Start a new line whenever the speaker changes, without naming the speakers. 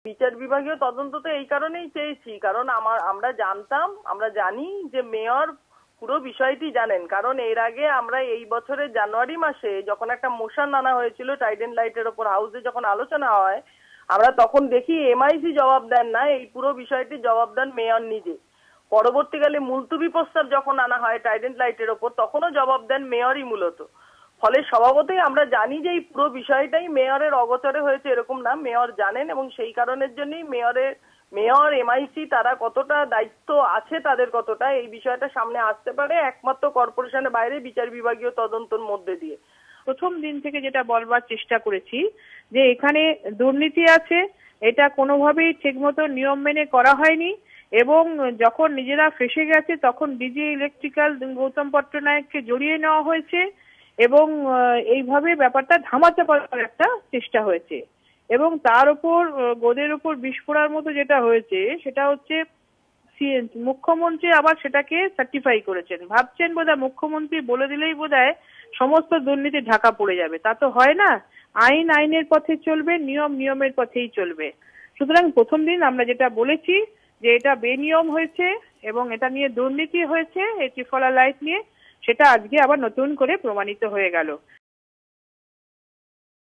বিচার বিভাগীয় তদন্ত তো এই কারণেই চেয়েছি, কারণ আমরা জানি যে মেয়র পুরো বিষয়টি জানেন। কারণ এর আগে আমরা এই বছরের জানুয়ারি মাসে যখন একটা মোশন আনা হয়েছিল টাইডেন লাইটের ওপর, হাউসে যখন আলোচনা হয়, আমরা তখন দেখি এমআইসি জবাব দেন না, এই পুরো বিষয়টি জবাব দেন মেয়র নিজে। পরবর্তীকালে মুলতুবি প্রস্তাব যখন আনা হয় টাইডেন লাইটের ওপর, তখনও জবাব দেন মেয়রই মূলত। ফলে স্বভাবতই আমরা জানি যে এই পুরো বিষয়টাই মেয়রের অগোচরে হয়েছে এরকম না, মেয়র জানেন, এবং সেই কারণের জন্যই মেয়র এমআইসি তারা কতটা দায়িত্ব আছে, তাদের কতটা এই বিষয়টা সামনে আসতে পারে একমাত্র কর্পোরেশনের বাইরে বিচার বিভাগীয় তদন্তের মধ্যে দিয়ে।
প্রথম দিন থেকে যেটা বলবার চেষ্টা করেছি যে এখানে দুর্নীতি আছে, এটা কোনোভাবেই ঠিকমতো নিয়ম মেনে করা হয়নি, এবং যখন নিজেরা ফেসে গেছে তখন ডিজি ইলেকট্রিক্যাল গৌতম পট্টনায়ককে জড়িয়ে নেওয়া হয়েছে, এবং এইভাবে ব্যাপারটা ধামাচাপা করার একটা চেষ্টা হয়েছে। এবং তার উপর গোদের উপর বিষ ফোড়ার মতো যেটা হয়েছে সেটা হচ্ছে মুখ্যমন্ত্রী আবার সেটাকে সার্টিফাই করেছেন। ভাবছেন বোধহয় মুখ্যমন্ত্রী বলে দিলেই বোধহয় সমস্ত দুর্নীতি ঢাকা পড়ে যাবে, তা তো হয় না। আইন আইনের পথে চলবে, নিয়ম নিয়মের পথেই চলবে। সুতরাং প্রথম দিন আমরা যেটা বলেছি যে এটা বেনিয়ম হয়েছে এবং এটা নিয়ে দুর্নীতি হয়েছে, এই ত্রিফলা লাইট নিয়ে, সেটা আজকে আবার নতুন করে প্রমাণিত হয়ে গেল।